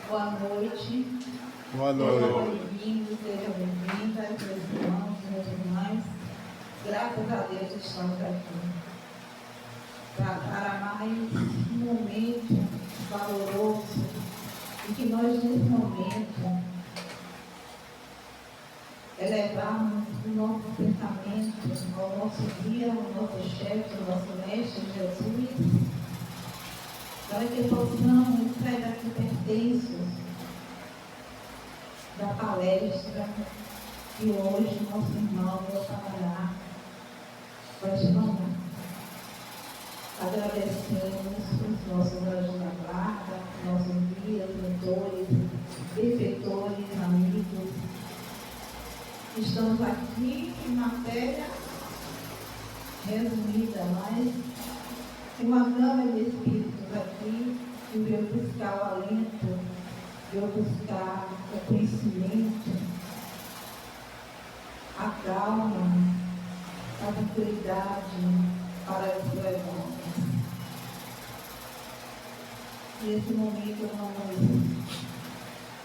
Boa noite. Boa noite. Seja bem-vindo, seja bem-vinda, meus irmãos, minhas irmãs. Graças a Deus estamos aqui para mais um momento valoroso e que nós, nesse momento, elevarmos o nosso pensamento ao nosso guia, ao nosso chefe, ao nosso mestre Jesus, para que possamos sair daqui pertenços da palestra que hoje nosso irmão vai falar, vai explanar. Agradecemos os nossos anjos da guarda, nossos guias, mentores, benfeitores, amigos. Estamos aqui em matéria resumida, mas tem uma gama de espíritos aqui que veio buscar o alento, veio buscar o conhecimento, a calma, a tranquilidade para os levantes. Nesse momento vamos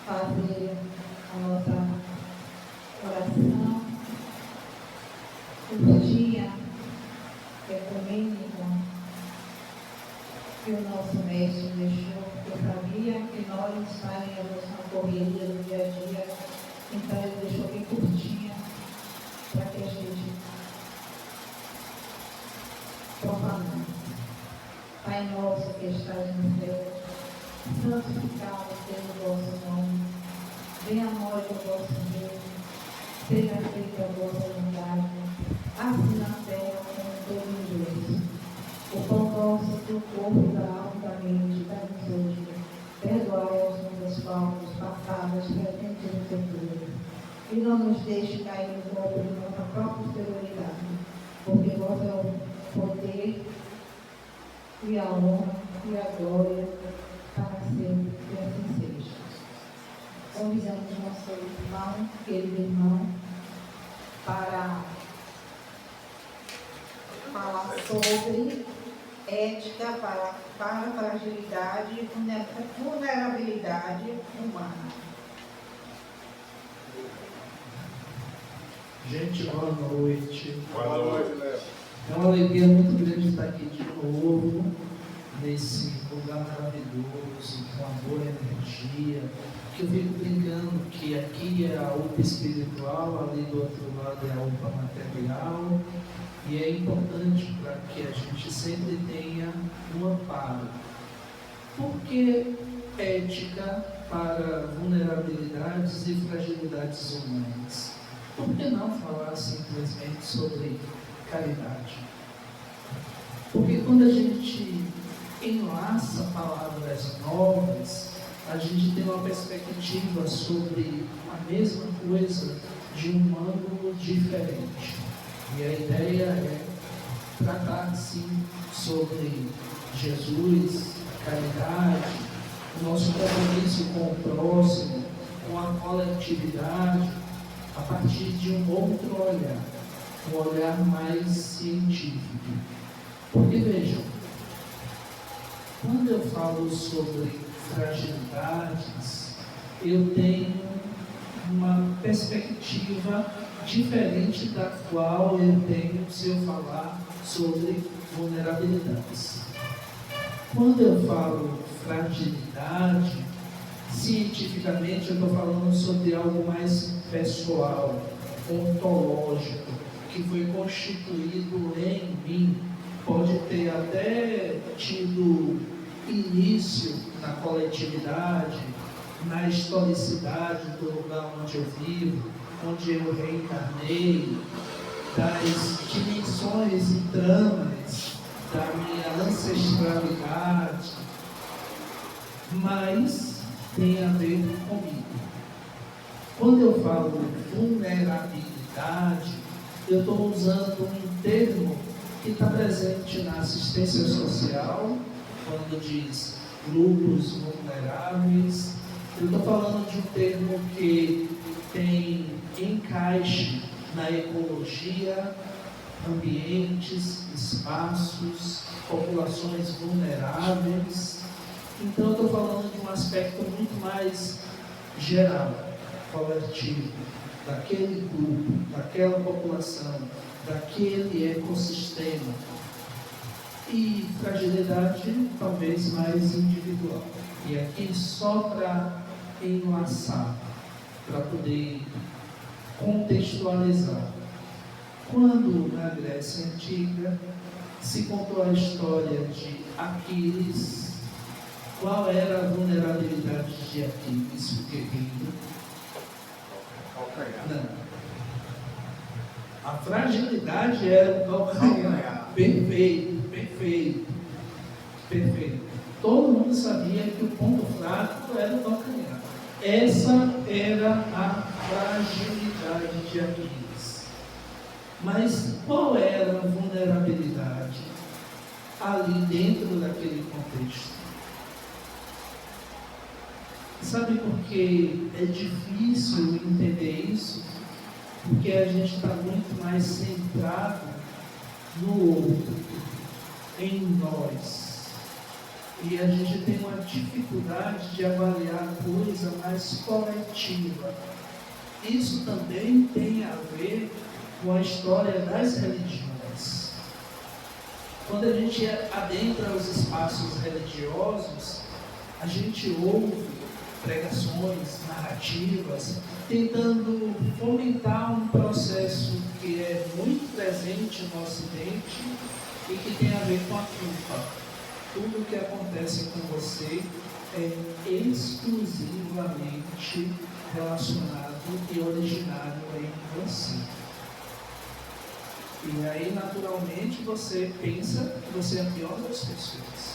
fazer a nossa oração, o dia ecumênico que o nosso mestre deixou, porque eu sabia que nós estaríamos na correria do dia a dia, então ele deixou bem curtinha para que a gente profanar. Pai nosso que estás no céu, santificado seja o vosso nome, venha a nós o vosso reino, seja feita a vossa vontade, assim na terra como em todo o universo. O pão nosso, do corpo e da alma da mente, dá-nos hoje. Perdoai as nossas faltas, passadas, presentes e futuras. E não nos deixe cair no golpe de nossa própria superioridade, porque vós é o poder e a honra e a glória para sempre, que assim seja. Convidamos nosso irmão, querido irmão, para falar sobre ética para fragilidade e vulnerabilidade humana. Gente, boa noite. Boa noite, Léo. É uma alegria muito grande estar aqui de novo, nesse lugar maravilhoso, com amor e energia. Que eu fico brincando que aqui é a UPA espiritual, ali do outro lado é a UPA material. E é importante para que a gente sempre tenha um amparo. Por que ética para vulnerabilidades e fragilidades humanas? Por que não falar simplesmente sobre caridade? Porque quando a gente enlaça palavras novas, a gente tem uma perspectiva sobre a mesma coisa de um ângulo diferente. E a ideia é tratar, sim, sobre Jesus, a caridade, o nosso compromisso com o próximo, com a coletividade, a partir de um outro olhar, um olhar mais científico. Porque, vejam, quando eu falo sobre fragilidades, eu tenho uma perspectiva diferente da qual eu tenho se eu falar sobre vulnerabilidades. Quando eu falo fragilidade, cientificamente eu estou falando sobre algo mais pessoal, ontológico, que foi constituído em mim, pode ter até tido início na coletividade, na historicidade do lugar onde eu vivo, onde eu reencarnei, das dimensões e tramas da minha ancestralidade, mas tem a ver comigo. Quando eu falo vulnerabilidade, eu estou usando um termo que está presente na assistência social, quando diz grupos vulneráveis. Eu estou falando de um termo que tem encaixe na ecologia, ambientes, espaços, populações vulneráveis, Então eu estou falando de um aspecto muito mais geral, coletivo, daquele grupo, daquela população, daquele ecossistema. E fragilidade talvez mais individual. E aqui só para enlaçar, para poder contextualizar. Quando na Grécia Antiga se contou a história de Aquiles, qual era a vulnerabilidade de Aquiles, o guerreiro? Não. A fragilidade era o calcanhar. Perfeito, perfeito, perfeito. Todo mundo sabia que o ponto fraco era o calcanhar. Essa era a fragilidade de Aquiles. Mas qual era a vulnerabilidade ali dentro daquele contexto? Sabe por que é difícil entender isso? Porque a gente está muito mais centrado no outro, em nós. E a gente tem uma dificuldade de avaliar a coisa mais coletiva. Isso também tem a ver com a história das religiões. Quando a gente adentra os espaços religiosos, a gente ouve pregações, narrativas, tentando fomentar um processo que é muito presente no Ocidente e que tem a ver com a culpa. Tudo o que acontece com você é exclusivamente relacionado e originário em você. E aí, naturalmente, você pensa que você é a pior das pessoas.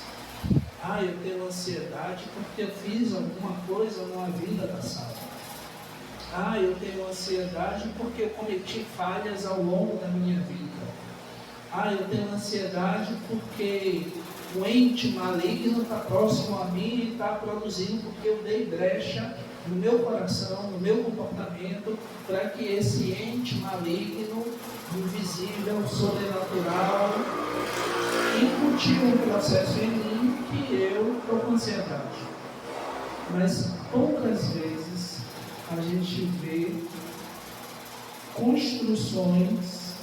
Eu tenho ansiedade porque eu fiz alguma coisa numa vida passada. Eu tenho ansiedade porque eu cometi falhas ao longo da minha vida. Eu tenho ansiedade porque o ente maligno está próximo a mim e está produzindo porque eu dei brecha no meu coração, no meu comportamento, para que esse ente maligno, invisível, sobrenatural, incutiu um processo em mim que eu estou com ansiedade. Mas poucas vezes a gente vê construções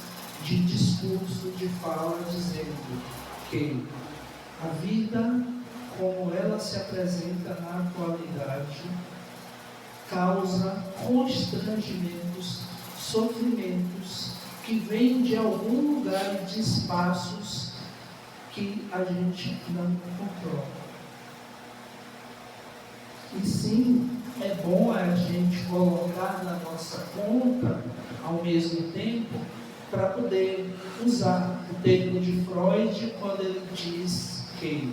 de discurso, de fala, dizendo que a vida, como ela se apresenta na atualidade, causa constrangimentos, sofrimentos que vêm de algum lugar e de espaços que a gente não controla. E sim, é bom a gente colocar na nossa conta, ao mesmo tempo, para poder usar o termo de Freud quando ele diz que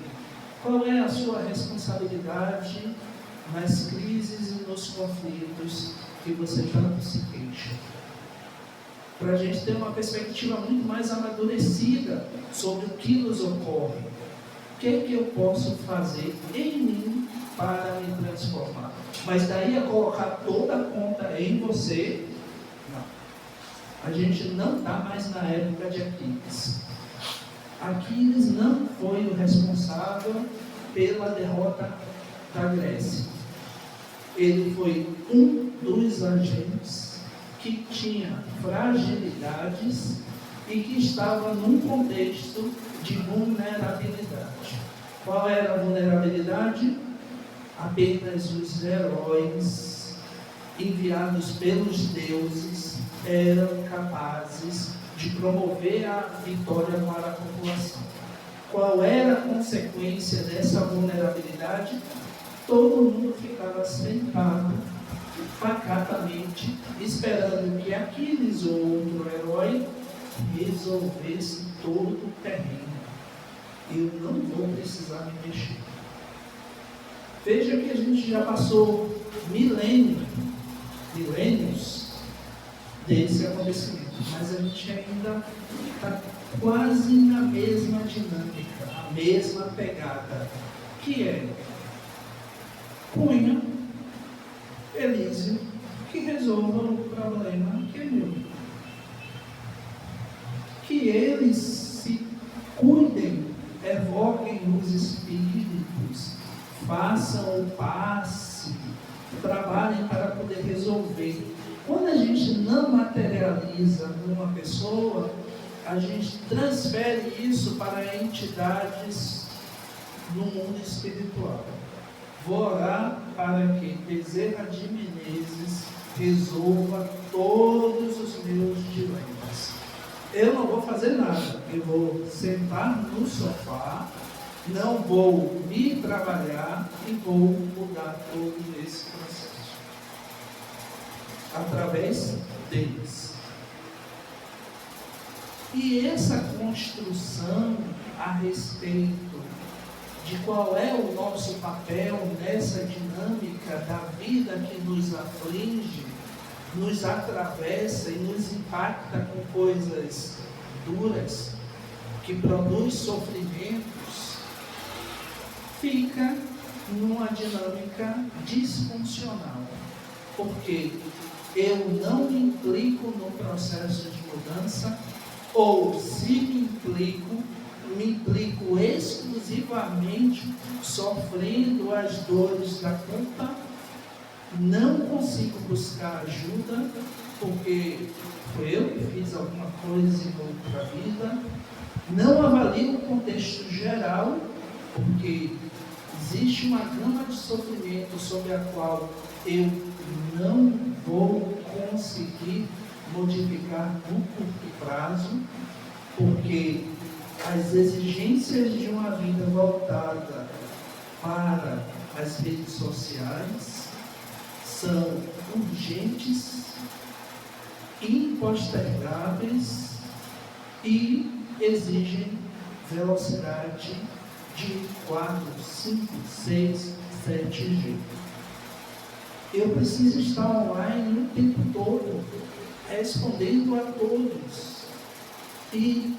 qual é a sua responsabilidade nas crises e nos conflitos que você tanto se queixa. Para a gente ter uma perspectiva muito mais amadurecida sobre o que nos ocorre. O que é que eu posso fazer em mim para me transformar? Mas daí a colocar toda a conta em você, não. A gente não está mais na época de Aquiles. Aquiles não foi o responsável pela derrota da Grécia. Ele foi um dos agentes que tinha fragilidades e que estava num contexto de vulnerabilidade. Qual era a vulnerabilidade? Apenas os heróis enviados pelos deuses eram capazes de promover a vitória para a população. Qual era a consequência dessa vulnerabilidade? Todo mundo ficava sentado pacatamente, esperando que Aquiles ou outro herói resolvesse todo o terreno. Eu não vou precisar me mexer. Veja que a gente já passou milênios desse acontecimento, mas a gente ainda está quase na mesma dinâmica, a mesma pegada, que é Cunha, Elísio, que resolva o problema que é meu. Que eles se cuidem, evoquem os espíritos, façam o passe, trabalhem para poder resolver. Quando a gente não materializa numa pessoa, a gente transfere isso para entidades no mundo espiritual. Vou orar para que Bezerra de Menezes resolva todos os meus dilemas. Eu não vou fazer nada, eu vou sentar no sofá, não vou me trabalhar e vou mudar todo esse processo através deles. E essa construção a respeito de qual é o nosso papel nessa dinâmica da vida que nos aflige, nos atravessa e nos impacta com coisas duras, que produz sofrimentos, fica numa dinâmica disfuncional. Porque eu não me implico no processo de mudança, ou se me implico exclusivamente sofrendo as dores da culpa, não consigo buscar ajuda, porque foi eu que fiz alguma coisa em outra vida, não avalio o contexto geral, porque existe uma gama de sofrimento sobre a qual eu não vou conseguir modificar no curto prazo, porque as exigências de uma vida voltada para as redes sociais são urgentes, impostergáveis e exigem velocidade de 4, 5, 6, 7G. Eu preciso estar online o tempo todo, respondendo a todos. E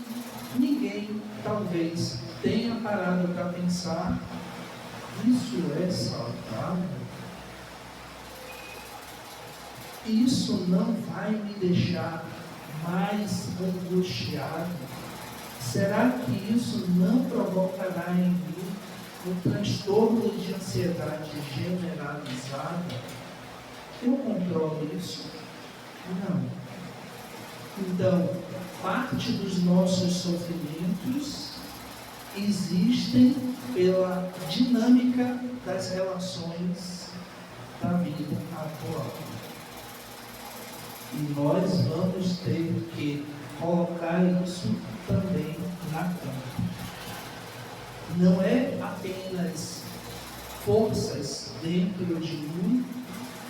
ninguém, talvez, tenha parado para pensar: isso é saudável? Isso não vai me deixar mais angustiado? Será que isso não provocará em mim um transtorno de ansiedade generalizada? Eu controlo isso? Não. Então, parte dos nossos sofrimentos existem pela dinâmica das relações da vida atual. E nós vamos ter que colocar isso também na conta. Não é apenas forças dentro de mim,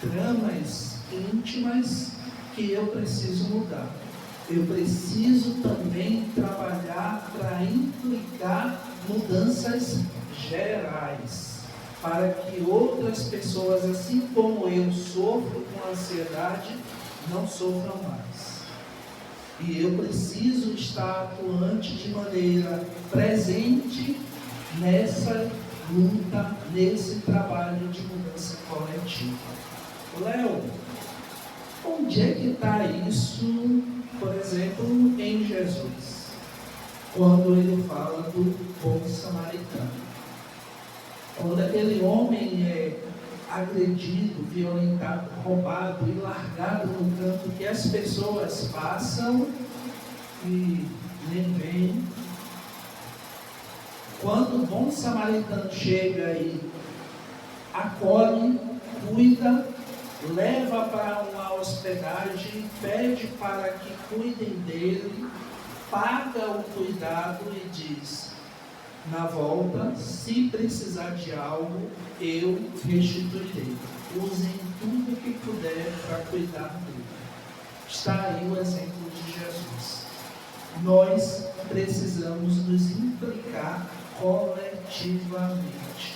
tramas íntimas que eu preciso mudar. Eu preciso também trabalhar para implicar mudanças gerais, para que outras pessoas, assim como eu sofro com ansiedade, não sofram mais. E eu preciso estar atuante de maneira presente nessa luta, nesse trabalho de mudança coletiva. Léo, onde é que está isso, por exemplo, em Jesus? Quando ele fala do bom samaritano. Quando aquele homem é agredido, violentado, roubado e largado no canto, que as pessoas passam e nem veem. Quando o bom samaritano chega e acolhe, cuida, leva para uma hospedagem, pede para que cuidem dele, paga o cuidado e diz: na volta, se precisar de algo, eu restituirei. Usem tudo que puder para cuidar dele. Está aí o exemplo de Jesus. Nós precisamos nos implicar coletivamente.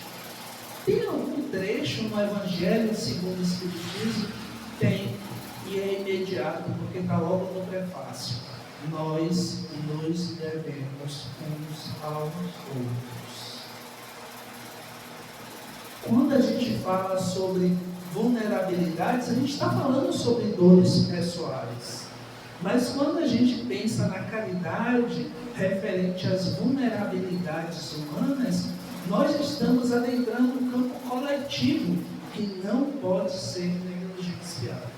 Tem algum trecho no Evangelho segundo o Espiritismo? Tem, e é imediato, porque está logo no prefácio. Nós nos devemos uns aos outros. Quando a gente fala sobre vulnerabilidades, a gente está falando sobre dores pessoais. Mas quando a gente pensa na caridade referente às vulnerabilidades humanas, nós estamos adentrando um campo coletivo que não pode ser negligenciado.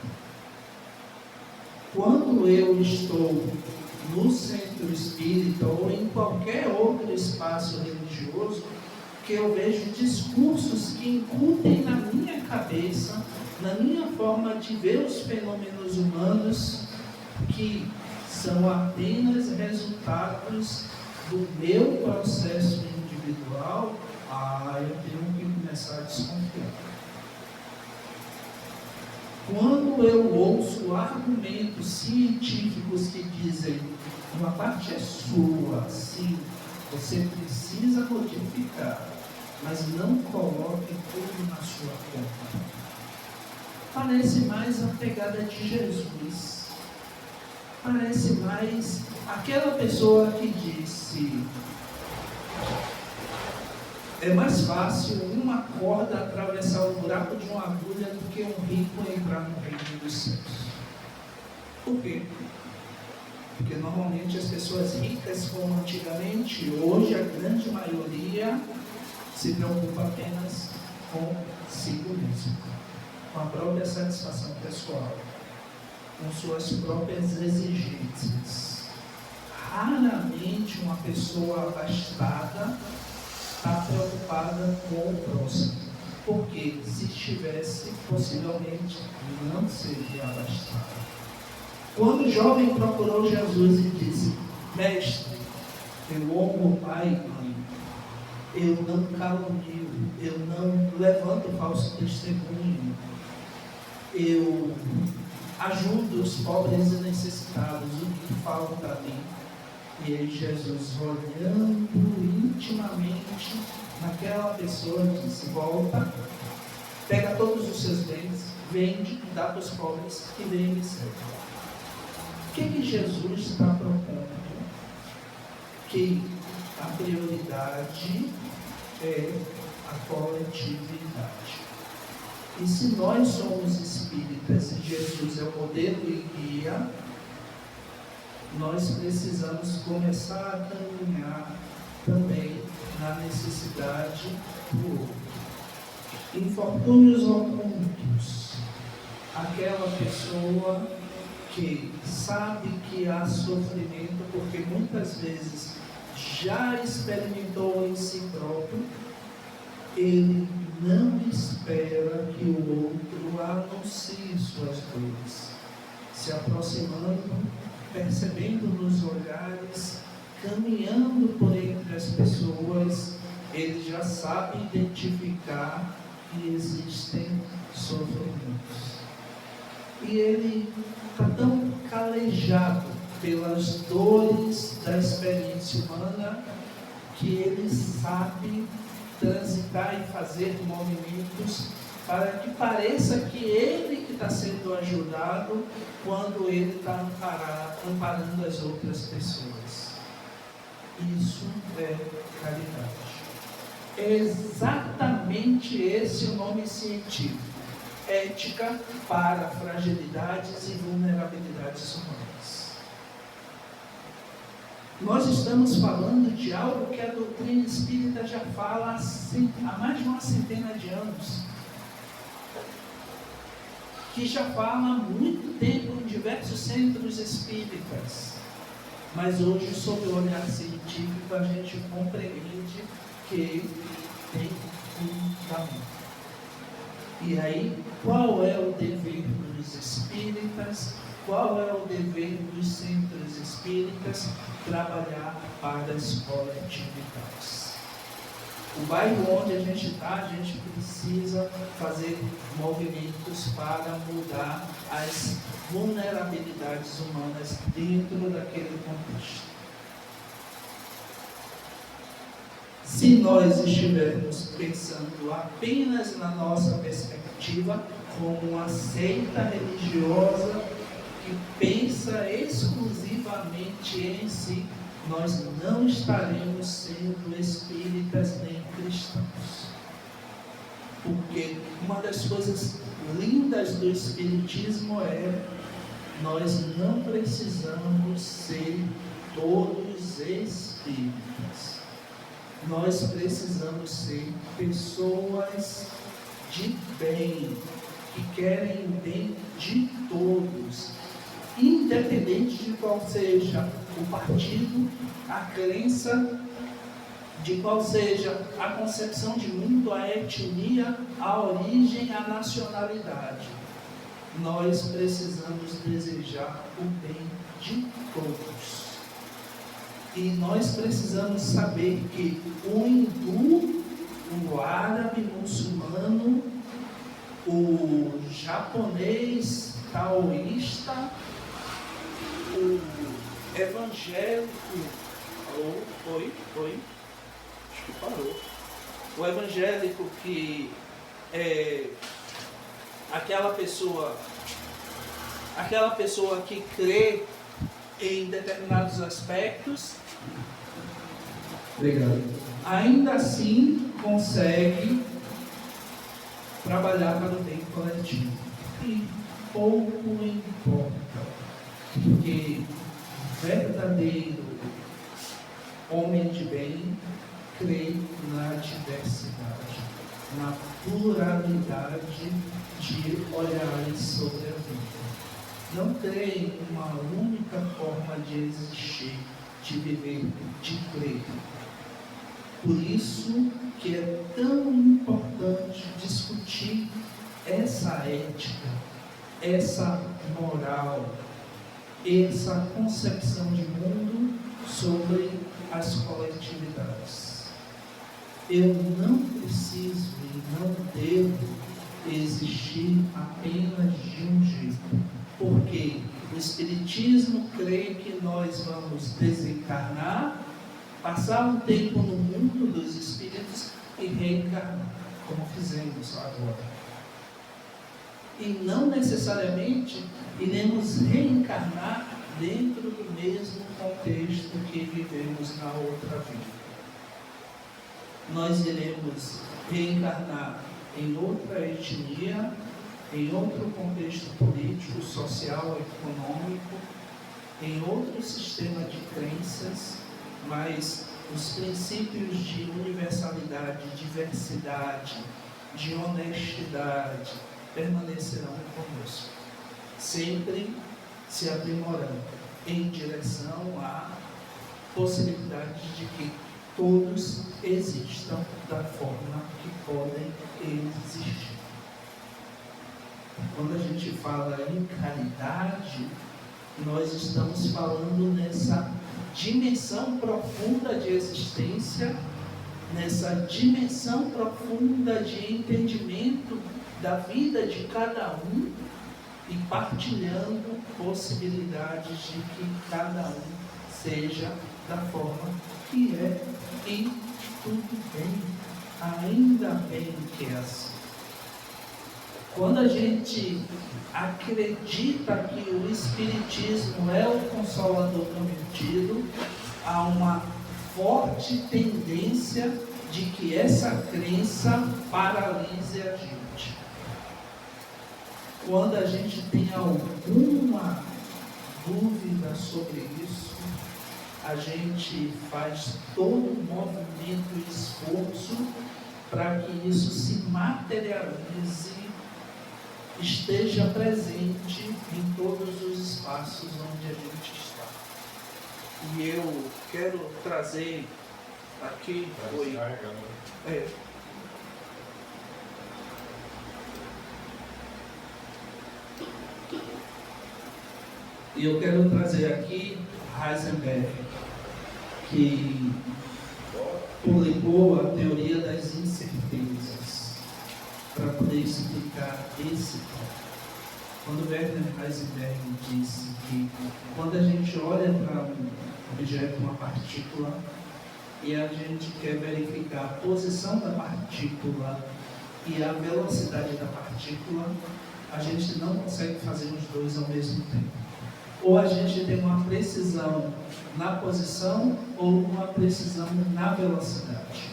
Quando eu estou no centro espírita ou em qualquer outro espaço religioso, que eu vejo discursos que incutem na minha cabeça, na minha forma de ver os fenômenos humanos, que são apenas resultados do meu processo individual, eu tenho que começar a desconfiar. Quando eu ouço argumentos científicos que dizem uma parte é sua, sim, você precisa modificar, mas não coloque tudo na sua conta. Parece mais a pegada de Jesus. Parece mais aquela pessoa que disse: é mais fácil uma corda atravessar o buraco de uma agulha do que um rico entrar no reino dos céus. Por quê? Porque normalmente as pessoas ricas, como antigamente, hoje a grande maioria se preocupa apenas consigo mesmo, com a própria satisfação pessoal, com suas próprias exigências. Raramente uma pessoa abastada está preocupada com o próximo, porque se estivesse, possivelmente não seria abastada. Quando o jovem procurou Jesus e disse: mestre, eu honro pai e mãe, eu não calunio, eu não levanto falso testemunho, eu ajudo os pobres e necessitados, o que falta a mim? E aí Jesus, olhando intimamente naquela pessoa, disse: volta, pega todos os seus bens, vende, dá para os pobres e vem me serve. O que Jesus está propondo? Que a prioridade é a coletividade. E se nós somos espíritas e Jesus é o modelo e guia, nós precisamos começar a caminhar também na necessidade do outro. Infortúnios ocultos. Aquela pessoa que sabe que há sofrimento, porque muitas vezes já experimentou em si próprio, ele não espera que o outro anuncie suas dores, se aproximando, percebendo nos olhares, caminhando por entre as pessoas, ele já sabe identificar que existem sofrimentos. E ele está tão calejado pelas dores da experiência humana que ele sabe transitar e fazer movimentos para que pareça que ele que está sendo ajudado quando ele está amparando as outras pessoas. Isso é caridade. É exatamente esse o nome científico. Ética para fragilidades e vulnerabilidades humanas. Nós estamos falando de algo que a doutrina espírita já fala há mais de uma centena de anos, que já fala há muito tempo em diversos centros espíritas, mas hoje, sob o olhar científico, a gente compreende que tem um caminho. E aí, qual é o dever dos espíritas? Qual é o dever dos centros espíritas? Trabalhar para as coletividades. O bairro onde a gente está, a gente precisa fazer movimentos para mudar as vulnerabilidades humanas dentro daquele contexto. Se nós estivermos pensando apenas na nossa perspectiva, como uma seita religiosa que pensa exclusivamente em si, nós não estaremos sendo espíritas nem cristãos. Porque uma das coisas lindas do espiritismo é: nós não precisamos ser todos espíritas. nós precisamos ser pessoas de bem, que querem o bem de todos, independente de qual seja o partido, a crença, de qual seja a concepção de mundo, a etnia, a origem, a nacionalidade. Nós precisamos desejar o bem de todos. E nós precisamos saber que o hindu, o árabe, o muçulmano, o japonês taoísta, o evangélico, acho que parou. O evangélico que é aquela pessoa que crê em determinados aspectos, obrigado, ainda assim consegue trabalhar para o bem coletivo. E pouco importa, porque verdadeiro homem de bem crê na diversidade, na pluralidade de olhares sobre a vida. Não crê em uma única forma de existir, de viver, de crer. Por isso que é tão importante discutir essa ética, essa moral, essa concepção de mundo sobre as coletividades. Eu não preciso e não devo existir apenas de um jeito, porque o Espiritismo crê que nós vamos desencarnar, passar um tempo no mundo dos espíritos e reencarnar, como fizemos agora. E não necessariamente iremos reencarnar dentro do mesmo contexto que vivemos na outra vida. Nós iremos reencarnar em outra etnia, em outro contexto político, social, econômico, em outro sistema de crenças, mas os princípios de universalidade, diversidade, de honestidade permanecerão conosco, sempre se aprimorando em direção à possibilidade de que todos existam da forma que podem existir. Quando a gente fala em caridade, nós estamos falando nessa dimensão profunda de existência, nessa dimensão profunda de entendimento da vida de cada um e partilhando possibilidades de que cada um seja da forma que é, e tudo bem, ainda bem que é assim. Quando a gente acredita que o Espiritismo é o Consolador prometido, há uma forte tendência de que essa crença paralise a gente. Quando a gente tem alguma dúvida sobre isso, a gente faz todo um movimento e esforço para que isso se materialize, esteja presente em todos os espaços onde a gente está. E eu quero trazer aqui, E eu quero trazer aqui Heisenberg, que publicou a teoria das incertezas, para poder explicar esse ponto. Quando Werner Heisenberg disse que quando a gente olha para um objeto, uma partícula, e a gente quer verificar a posição da partícula e a velocidade da partícula, a gente não consegue fazer os dois ao mesmo tempo. Ou a gente tem uma precisão na posição ou uma precisão na velocidade.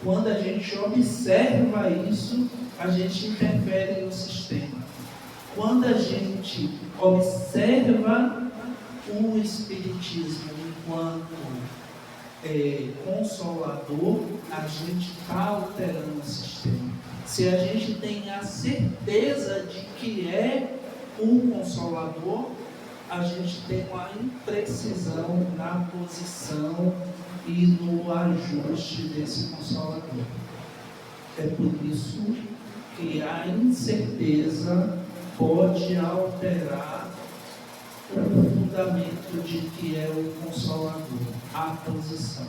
Quando a gente observa isso, a gente interfere no sistema. Quando a gente observa o Espiritismo enquanto consolador, a gente está alterando o sistema. Se a gente tem a certeza de que é o consolador, a gente tem uma imprecisão na posição e no ajuste desse consolador. É por isso que a incerteza pode alterar o fundamento de que é o consolador, a posição.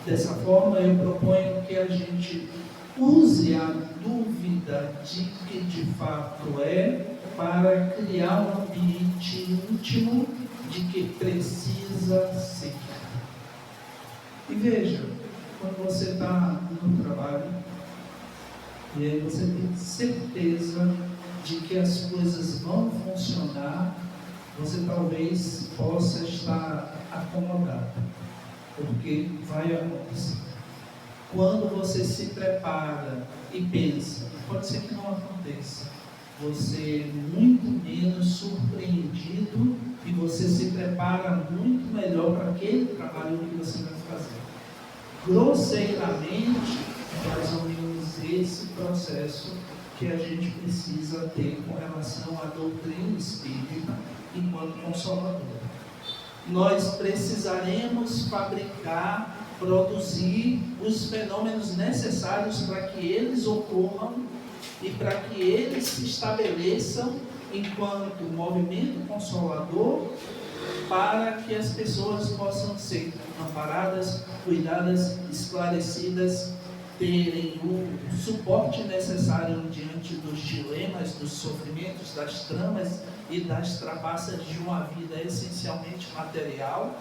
Dessa forma, eu proponho que a gente use a dúvida de que de fato é para criar um ambiente íntimo de que precisa ser. E veja, quando você está no trabalho, e aí você tem certeza de que as coisas vão funcionar, você talvez possa estar acomodado, porque vai acontecer. Quando você se prepara e pensa, pode ser que não aconteça, você é muito menos surpreendido e você se prepara muito melhor para aquele trabalho que você vai fazer. Grosseiramente, é mais ou menos esse processo que a gente precisa ter com relação à doutrina espírita enquanto consolador. Nós precisaremos fabricar, produzir os fenômenos necessários para que eles ocorram e para que eles se estabeleçam enquanto movimento consolador, para que as pessoas possam ser amparadas, cuidadas, esclarecidas, terem o suporte necessário diante dos dilemas, dos sofrimentos, das tramas e das trapaças de uma vida essencialmente material,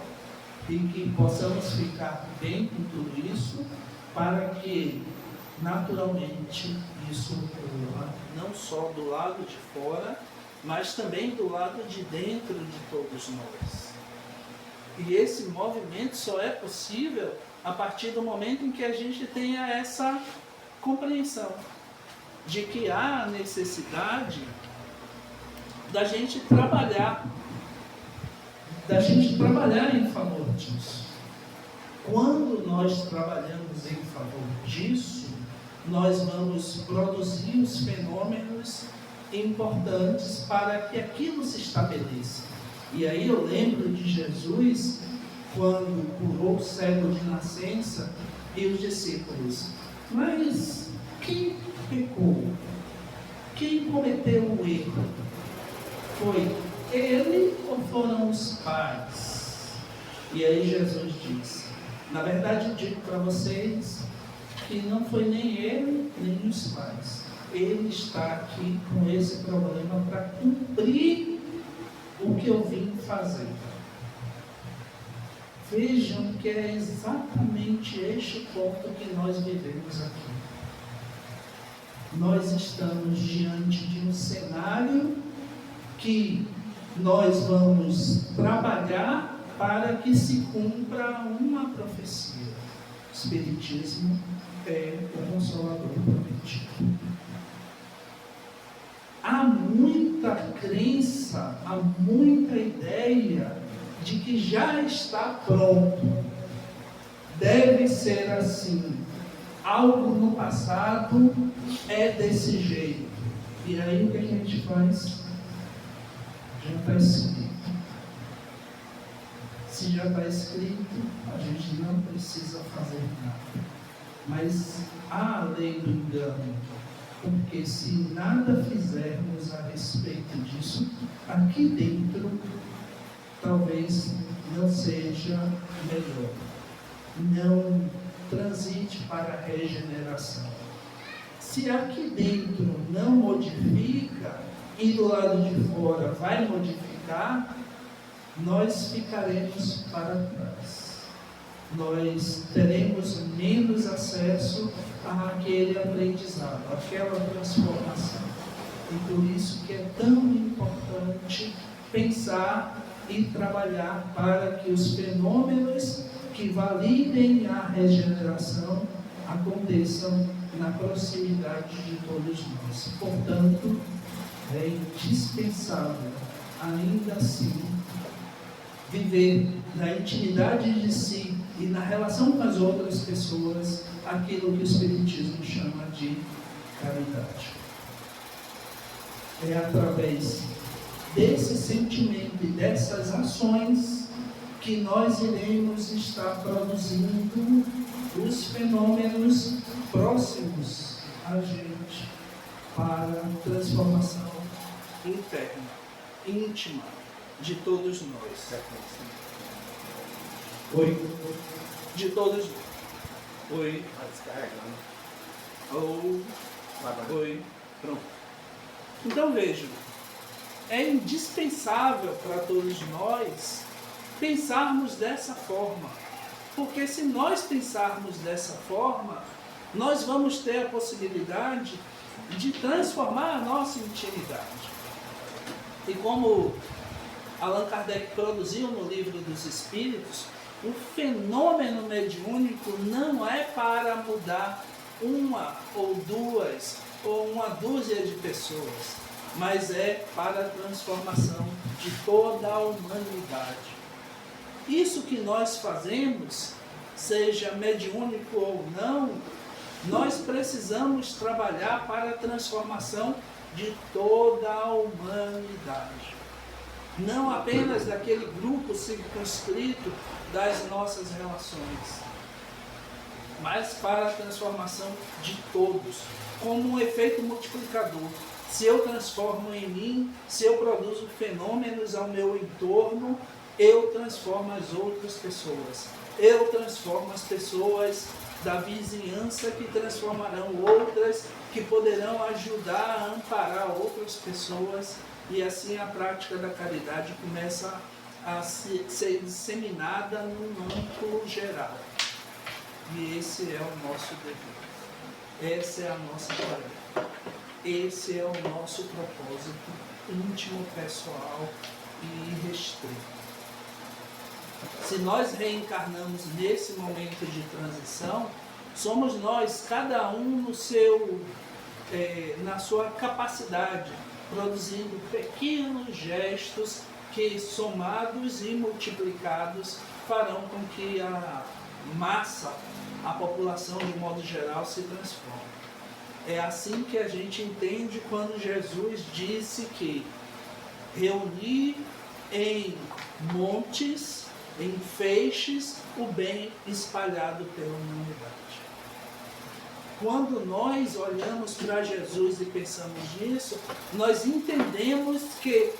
e que possamos ficar bem com tudo isso, para que naturalmente isso ocorra, não só do lado de fora, mas também do lado de dentro de todos nós. E esse movimento só é possível a partir do momento em que a gente tenha essa compreensão de que há a necessidade da gente trabalhar em favor disso. Quando nós trabalhamos em favor disso, nós vamos produzir os fenômenos importantes para que aquilo se estabeleça. E aí eu lembro de Jesus, quando curou o cego de nascença, e os discípulos: mas quem pecou? Quem cometeu o erro? Foi ele ou foram os pais? E aí Jesus disse: na verdade eu digo para vocês que não foi nem ele, nem os pais. Ele está aqui com esse problema para cumprir o que eu vim fazer. Vejam que é exatamente este ponto que nós vivemos aqui. Nós estamos diante de um cenário que nós vamos trabalhar para que se cumpra uma profecia. O Espiritismo é o Consolador prometido. Há muita crença, há muita ideia de que já está pronto. Deve ser assim. Algo no passado é desse jeito. E aí o que a gente faz? Já está escrito. Se já está escrito, a gente não precisa fazer nada. Mas há a lei do engano, porque se nada fizermos a respeito disso, aqui dentro talvez não seja melhor. Não transite para a regeneração. Se aqui dentro não modifica e do lado de fora vai modificar, nós ficaremos para trás. Nós teremos menos acesso àquele aprendizado, àquela transformação. E por isso que é tão importante pensar e trabalhar para que os fenômenos que validem a regeneração aconteçam na proximidade de todos nós. Portanto, é indispensável, ainda assim, viver na intimidade de si e na relação com as outras pessoas aquilo que o Espiritismo chama de caridade. É através desse sentimento e dessas ações que nós iremos estar produzindo os fenômenos próximos a gente para a transformação interna, íntima de todos nós. Oi? De todos nós. Oi? Oi? Pronto. Então vejam, é indispensável para todos nós pensarmos dessa forma. Porque se nós pensarmos dessa forma, nós vamos ter a possibilidade de transformar a nossa intimidade. E como Allan Kardec produziu no Livro dos Espíritos, o fenômeno mediúnico não é para mudar uma ou duas ou uma dúzia de pessoas, mas é para a transformação de toda a humanidade. Isso que nós fazemos, seja mediúnico ou não, nós precisamos trabalhar para a transformação de toda a humanidade. Não apenas daquele grupo circunscrito das nossas relações, mas para a transformação de todos, como um efeito multiplicador. Se eu transformo em mim, se eu produzo fenômenos ao meu entorno, eu transformo as outras pessoas. Eu transformo as pessoas da vizinhança, que transformarão outras, que poderão ajudar a amparar outras pessoas, e assim a prática da caridade começa a ser disseminada num amplo geral. E esse é o nosso dever. Essa é a nossa tarefa. Esse é o nosso propósito íntimo, pessoal e restrito. Se nós reencarnamos nesse momento de transição, somos nós, cada um no seu, na sua capacidade, produzindo pequenos gestos que, somados e multiplicados, farão com que a massa, a população de modo geral, se transforme. É assim que a gente entende quando Jesus disse que reunir em montes, em feixes, o bem espalhado pela humanidade. Quando nós olhamos para Jesus e pensamos nisso, nós entendemos que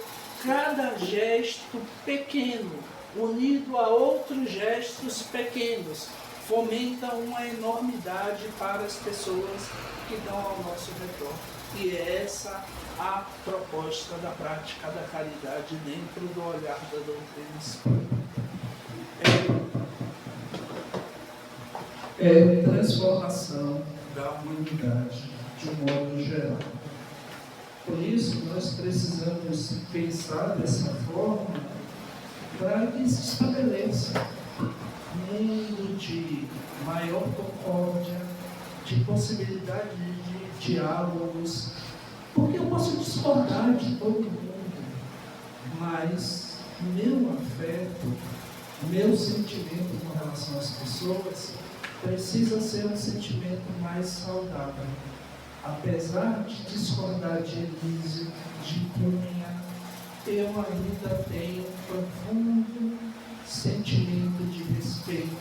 cada gesto pequeno, unido a outros gestos pequenos, fomenta uma enormidade para as pessoas que estão ao nosso redor. E é essa a proposta da prática da caridade dentro do olhar da doutrina espírita. É transformação da humanidade de um modo geral. Por isso, nós precisamos pensar dessa forma para que se estabeleça um mundo de maior concórdia, de possibilidade de diálogos, porque eu posso discordar de todo mundo, mas meu afeto, meu sentimento com relação às pessoas precisa ser um sentimento mais saudável. Apesar de discordar de Elísio, de Cunha, eu ainda tenho um profundo sentimento de respeito,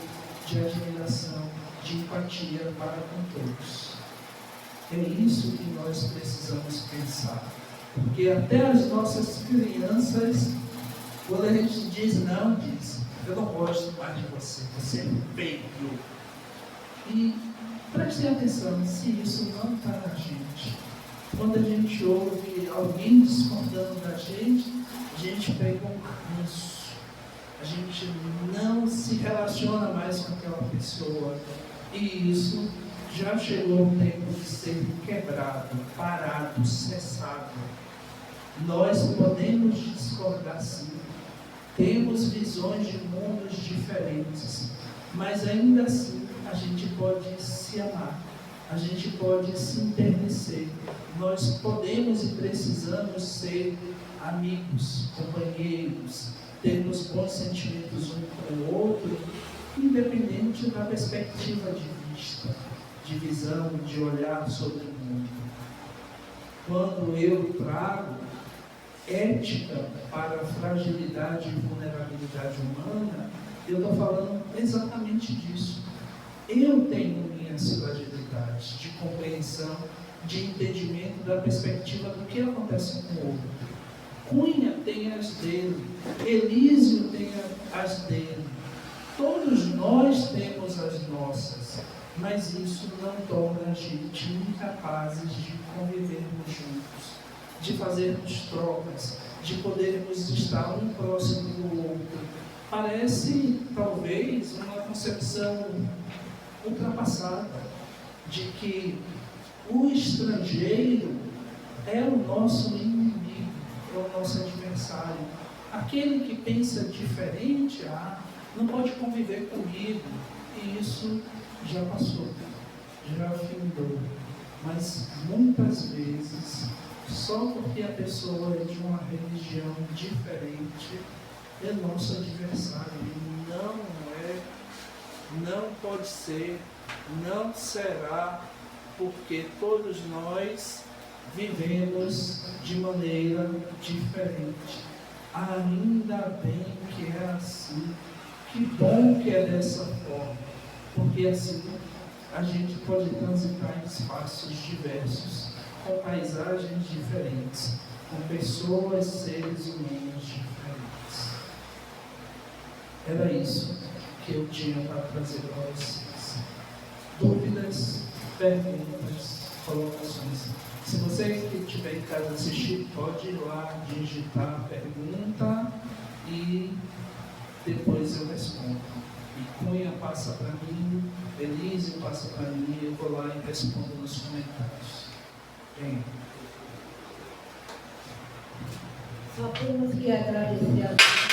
de admiração, de empatia para com todos. É isso que nós precisamos pensar. Porque até as nossas crianças, quando a gente diz não, diz, eu não gosto mais de você, você é feio. E prestem atenção, se isso não está na gente, quando a gente ouve alguém discordando da gente pega um ranço, a gente não se relaciona mais com aquela pessoa, e isso já chegou o tempo de ser quebrado, parado, cessado. Nós podemos discordar sim, temos visões de mundos diferentes, mas ainda assim a gente pode se amar, a gente pode se enternecer, nós podemos e precisamos ser amigos, companheiros, termos bons sentimentos um com o outro, independente da perspectiva de vista, de visão, de olhar sobre o mundo. Quando eu trago ética para a fragilidade e vulnerabilidade humana, eu estou falando exatamente disso. Eu tenho minhas fragilidades de compreensão, de entendimento da perspectiva do que acontece com o outro. Cunha tem as dele, Elísio tem as dele. Todos nós temos as nossas, mas isso não torna a gente incapazes de convivermos juntos, de fazermos trocas, de podermos estar um próximo do outro. Parece, talvez, uma concepção ultrapassada de que o estrangeiro é o nosso inimigo, é o nosso adversário. Aquele que pensa diferente, não pode conviver comigo. E isso já passou, já findou. Mas muitas vezes, só porque a pessoa é de uma religião diferente, é nosso adversário. Não pode ser, não será, porque todos nós vivemos de maneira diferente. Ainda bem que é assim, que bom que é dessa forma, porque assim a gente pode transitar em espaços diversos, com paisagens diferentes, com pessoas, seres humanos diferentes. Era isso que eu tinha para trazer para vocês. Dúvidas, perguntas, colocações. Se você que estiver em casa assistir, pode ir lá digitar a pergunta e depois eu respondo. E Cunha passa para mim, Elise passa para mim, eu vou lá e respondo nos comentários. Bem. Só temos que agradecer a Deus,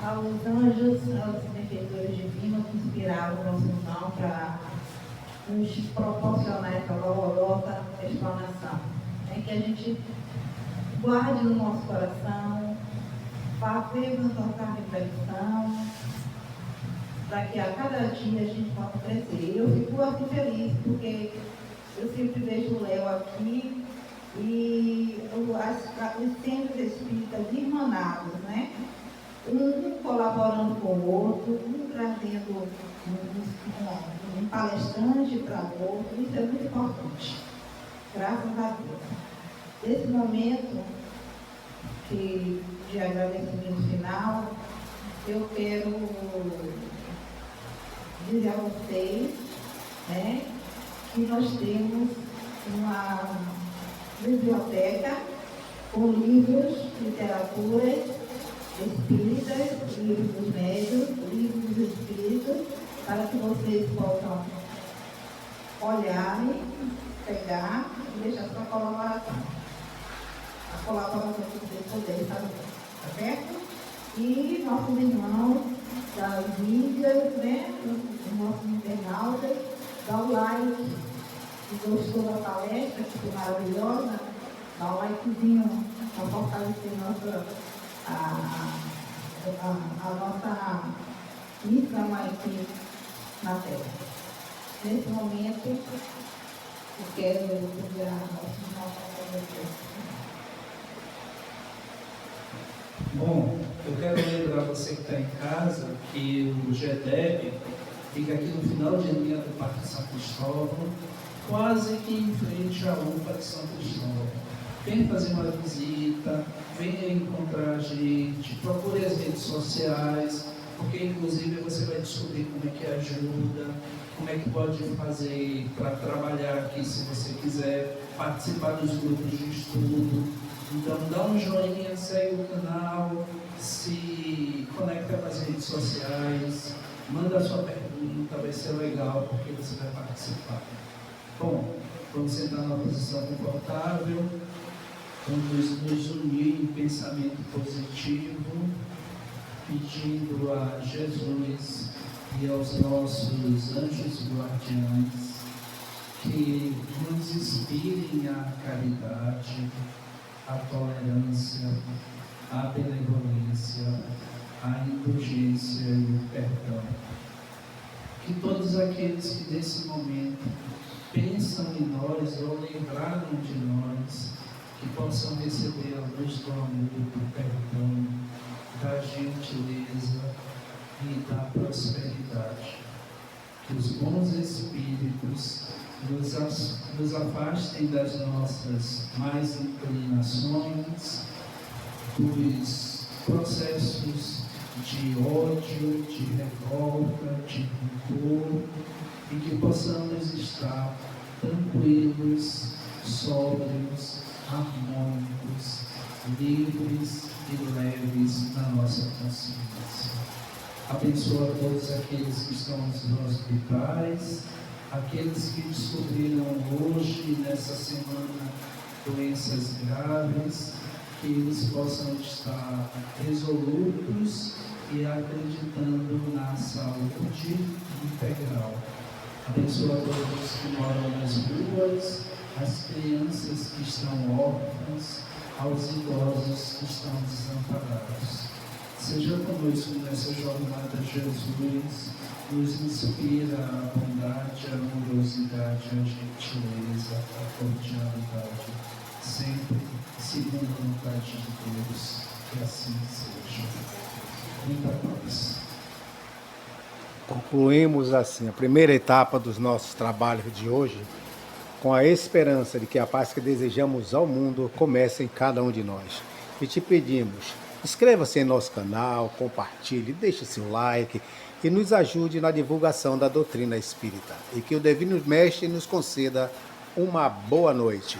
aos anjos, aos benfeitores divinos que inspiraram o nosso irmão para nos proporcionar essa valorosa explanação. É que a gente guarde no nosso coração, fazemos nossa reflexão, para que a cada dia a gente possa crescer. Eu fico assim feliz, porque eu sempre vejo o Léo aqui e os centros espíritas irmanados, né? Um colaborando com o outro, um trazendo um palestrante para o outro. Isso é muito importante, graças a Deus. Nesse momento de agradecimento final, eu quero dizer a vocês, né, que nós temos uma biblioteca com livros, literaturas espíritas, livros dos médios, livros dos espíritos, para que vocês possam olhar, pegar e deixar sua colaboração. A colaboração que vocês puderem fazer, tá certo? E nossos irmãos das mídias, né, os nossos internautas, dá o like, se gostou da palestra, que foi maravilhosa, dá o likezinho para fortalecer a nossa missão aqui na Terra. Nesse momento, eu quero convidar nosso irmão para vocês. Bom, eu quero lembrar você que está em casa que o GEDEB fica aqui no final de linha do Parque São Cristóvão, quase que em frente à UPA de São Cristóvão. Venha fazer uma visita, venha encontrar a gente, procure as redes sociais, porque inclusive você vai descobrir como é que ajuda, como é que pode fazer para trabalhar aqui se você quiser, participar dos grupos de estudo. Então dá um joinha, segue o canal, se conecta com as redes sociais, manda a sua pergunta, vai ser legal porque você vai participar. Bom, vamos sentar numa posição confortável, vamos nos unir em pensamento positivo, pedindo a Jesus e aos nossos anjos guardiães que nos inspirem a caridade, a tolerância, a benevolência, a indulgência e o perdão. Que todos aqueles que nesse momento pensam em nós ou lembraram de nós, que possam receber a luz do amor, do perdão, da gentileza e da prosperidade. Que os bons espíritos nos afastem das nossas más inclinações, dos processos de ódio, de revolta, de rancor, e que possamos estar tranquilos, sóbrios, harmônicos, livres e leves na nossa consciência. Abençoa todos aqueles que estão nos hospitais, aqueles que descobriram hoje, nessa semana, doenças graves, que eles possam estar resolutos e acreditando na saúde integral. Abençoa todos que moram nas ruas, as crianças que estão órfãs, aos idosos que estão desamparados. Seja conosco nessa jornada, Jesus, nos inspira a bondade, a amorosidade, a gentileza, a cordialidade, sempre segundo a vontade de Deus, que assim seja. Muita paz. Concluímos assim a primeira etapa dos nossos trabalhos de hoje, com a esperança de que a paz que desejamos ao mundo comece em cada um de nós. E te pedimos, inscreva-se em nosso canal, compartilhe, deixe seu like e nos ajude na divulgação da doutrina espírita. E que o Divino Mestre nos conceda uma boa noite.